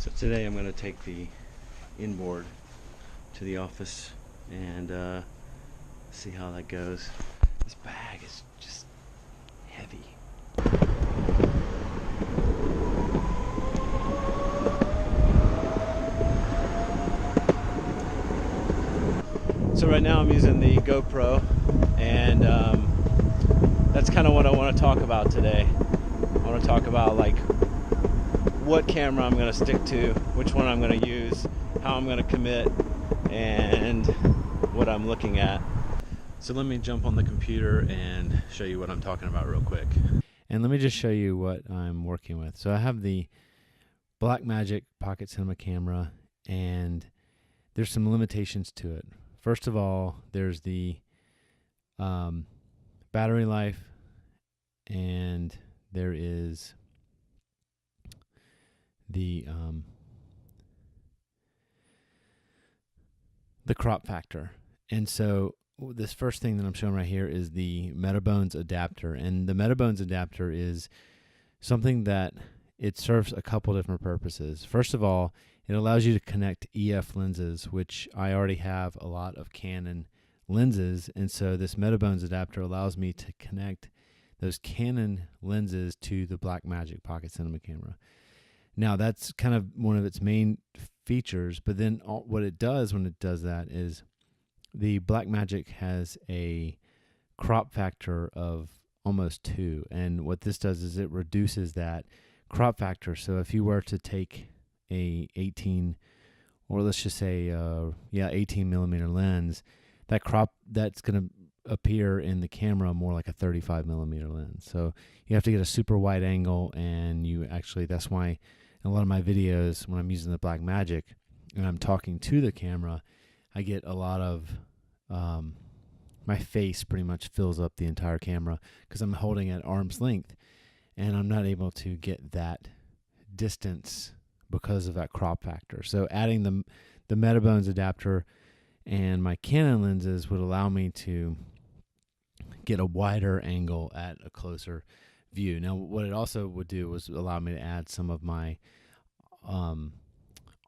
So today I'm going to take the inboard to the office and see how that goes. This bag is just heavy. So right now I'm using the GoPro, and that's kind of what I want to talk about today. I want to talk about like what camera I'm going to stick to, which one I'm going to use, how I'm going to commit, and what I'm looking at. So let me jump on the computer and show you what I'm talking about real quick. And let me just show you what I'm working with. So I have the Blackmagic Pocket Cinema camera, and there's some limitations to it. First of all, there's the battery life, and there is the crop factor. And so this first thing that I'm showing right here is the Metabones adapter, and the Metabones adapter is something that it serves a couple different purposes. First of all, it allows you to connect EF lenses, which I already have a lot of Canon lenses, and so this Metabones adapter allows me to connect those Canon lenses to the Blackmagic Pocket Cinema camera. Now, that's kind of one of its main features, but then what it does when it does that is the Blackmagic has a crop factor of almost 2, and what this does is it reduces that crop factor. So if you were to take a 18, or let's just say 18 millimeter lens, that's going to appear in the camera more like a 35 millimeter lens. So you have to get a super wide angle, and that's why in a lot of my videos when I'm using the Blackmagic and I'm talking to the camera, I get a lot of my face pretty much fills up the entire camera because I'm holding at arm's length, and I'm not able to get that distance because of that crop factor. So adding the Metabones adapter and my Canon lenses would allow me to get a wider angle at a closer view. Now, what it also would do was allow me to add some of my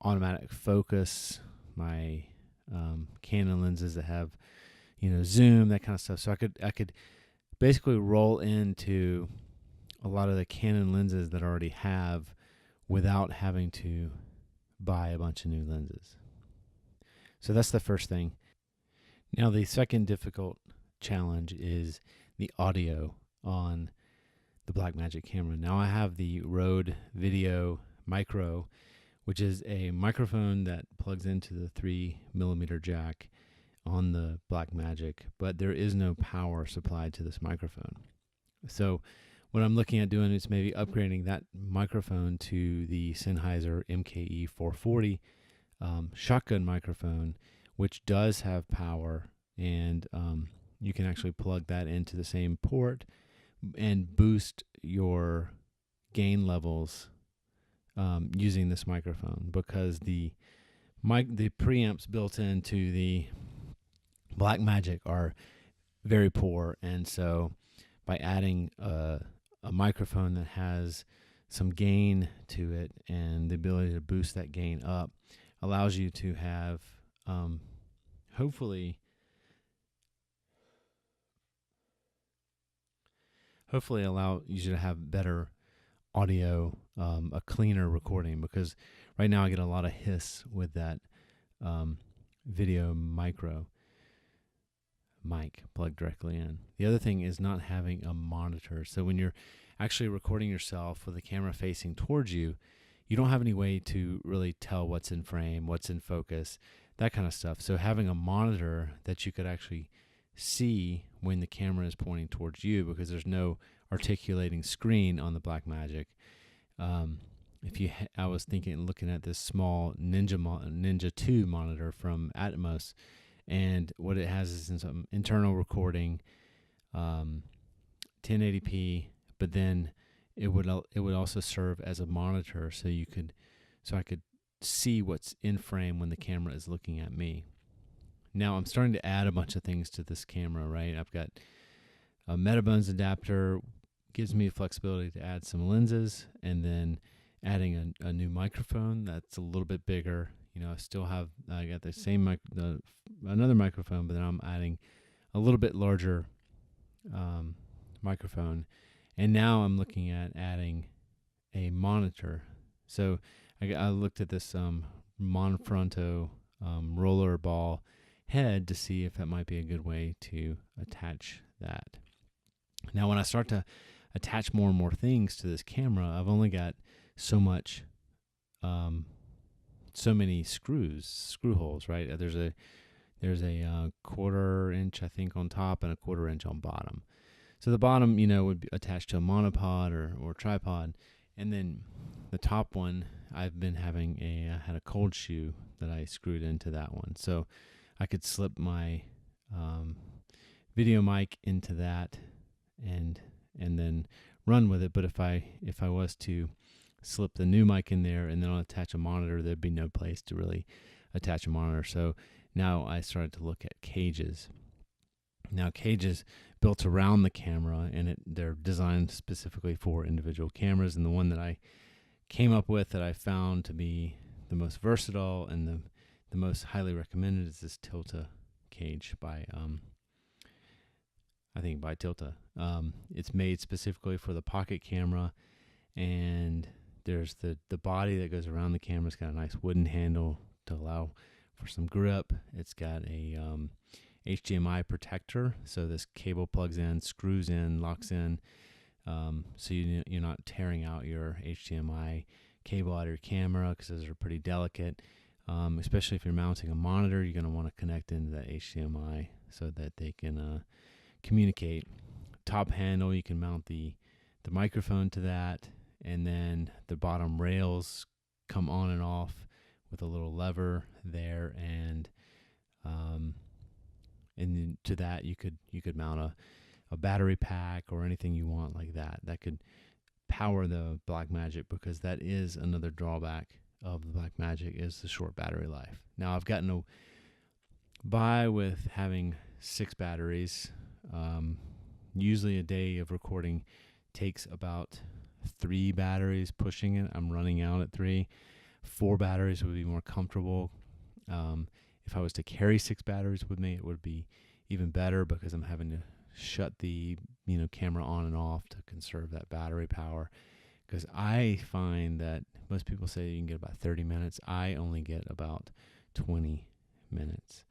automatic focus, my Canon lenses that have, zoom, that kind of stuff. So I could basically roll into a lot of the Canon lenses that I already have without having to buy a bunch of new lenses. So that's the first thing. Now, the second difficult challenge is the audio on the Blackmagic camera. Now, I have the Rode Video Micro, which is a microphone that plugs into the 3mm jack on the Blackmagic, but there is no power supplied to this microphone. So what I'm looking at doing is maybe upgrading that microphone to the Sennheiser MKE 440 shotgun microphone, which does have power, and you can actually plug that into the same port and boost your gain levels using this microphone, because the preamps built into the Blackmagic are very poor, and so by adding a microphone that has some gain to it and the ability to boost that gain up allows you to have hopefully allow you to have better audio, a cleaner recording, because right now I get a lot of hiss with that video micro mic plugged directly in. The other thing is not having a monitor. So when you're actually recording yourself with the camera facing towards you, you don't have any way to really tell what's in frame, what's in focus, that kind of stuff. So having a monitor that you could actually see when the camera is pointing towards you, because there's no articulating screen on the Blackmagic. I was looking at this small Ninja 2 monitor from Atmos, and what it has is some internal recording, 1080p, but then it would also serve as a monitor, so I could see what's in frame when the camera is looking at me. Now I'm starting to add a bunch of things to this camera, right? I've got a Metabones adapter, gives me flexibility to add some lenses, and then adding a new microphone that's a little bit bigger. I got the same another microphone, but then I'm adding a little bit larger microphone, and now I'm looking at adding a monitor. So I looked at this Monfronto roller ball head to see if that might be a good way to attach that. Now, when I start to attach more and more things to this camera, I've only got so many screw holes, right? There's a quarter inch, I think, on top and a quarter inch on bottom. So the bottom, would be attached to a monopod or tripod, and then the top one, I've been having I had a cold shoe that I screwed into that one, so I could slip my video mic into that and then run with it. But if I was to slip the new mic in there and then I'll attach a monitor, there'd be no place to really attach a monitor. So now I started to look at cages. Now, cages built around the camera, and they're designed specifically for individual cameras. And the one that I came up with that I found to be the most versatile and the most highly recommended is this Tilta cage by Tilta. It's made specifically for the pocket camera, and there's the body that goes around the camera. It's got a nice wooden handle to allow for some grip. It's got a HDMI protector, so this cable plugs in, screws in, locks in, so you're not tearing out your HDMI cable out of your camera, because those are pretty delicate. Especially if you're mounting a monitor, you're going to want to connect into that HDMI so that they can communicate. Top handle, you can mount the microphone to that, and then the bottom rails come on and off with a little lever there, and then to that you could mount a battery pack or anything you want like that could power the Blackmagic, because that is another drawback of the Blackmagic, is the short battery life. Now, I've gotten by with having 6 batteries. Usually a day of recording takes about 3 batteries pushing it. I'm running out at 3. 4 batteries would be more comfortable. If I was to carry 6 batteries with me, it would be even better, because I'm having to shut the camera on and off to conserve that battery power. Because I find that most people say you can get about 30 minutes. I only get about 20 minutes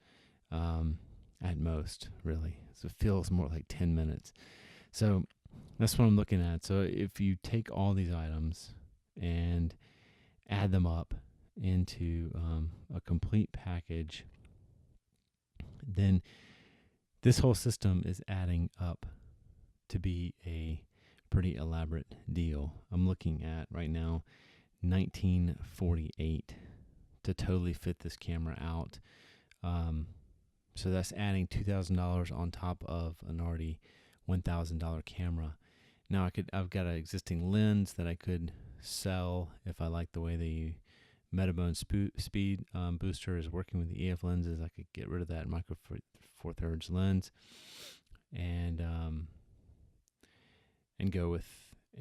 at most, really. So it feels more like 10 minutes. So that's what I'm looking at. So if you take all these items and add them up into a complete package, then this whole system is adding up to be a pretty elaborate deal. I'm looking at right now $1948 to totally fit this camera out. So that's adding $2,000 on top of an already $1,000 camera. Now I've got an existing lens that I could sell if I like the way the Metabone speed booster is working with the EF lenses. I could get rid of that micro four thirds lens and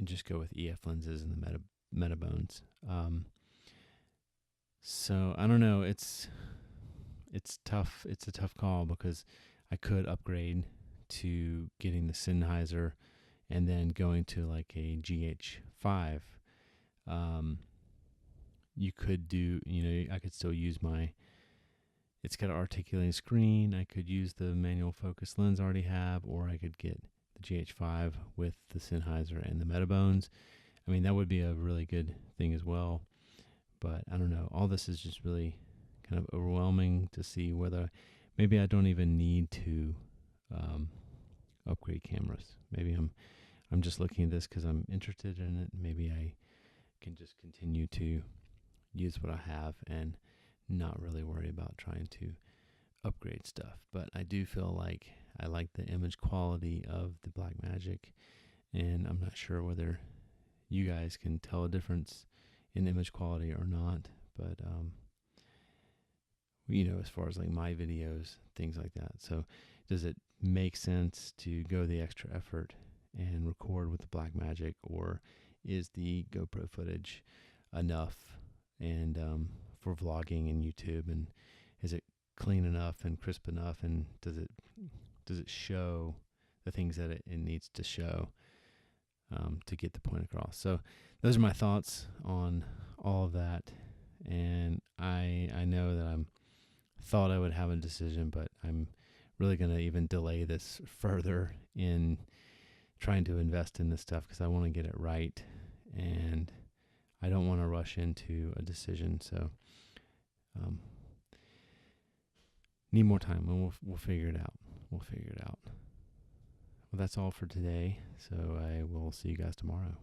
just go with EF lenses and the Metabones. So I don't know. It's tough. It's a tough call, because I could upgrade to getting the Sennheiser and then going to like a GH5. You could do, I could still use it's got an articulating screen. I could use the manual focus lens I already have, or I could get the GH5 with the Sennheiser and the Metabones. I mean, that would be a really good thing as well. But I don't know. All this is just really kind of overwhelming to see whether maybe I don't even need to upgrade cameras. Maybe I'm just looking at this because I'm interested in it. Maybe I can just continue to use what I have and not really worry about trying to upgrade stuff. But I do feel like I like the image quality of the Blackmagic, and I'm not sure whether you guys can tell a difference in image quality or not. But as far as like my videos, things like that. So does it make sense to go the extra effort and record with the Blackmagic, or is the GoPro footage enough, and for vlogging and YouTube, and is it clean enough and crisp enough, and does it show the things that it needs to show to get the point across. So those are my thoughts on all of that, and I know that thought I would have a decision, but I'm really going to even delay this further in trying to invest in this stuff because I want to get it right, and I don't want to rush into a decision. So need more time, and we'll figure it out. We'll figure it out. Well, that's all for today. So I will see you guys tomorrow.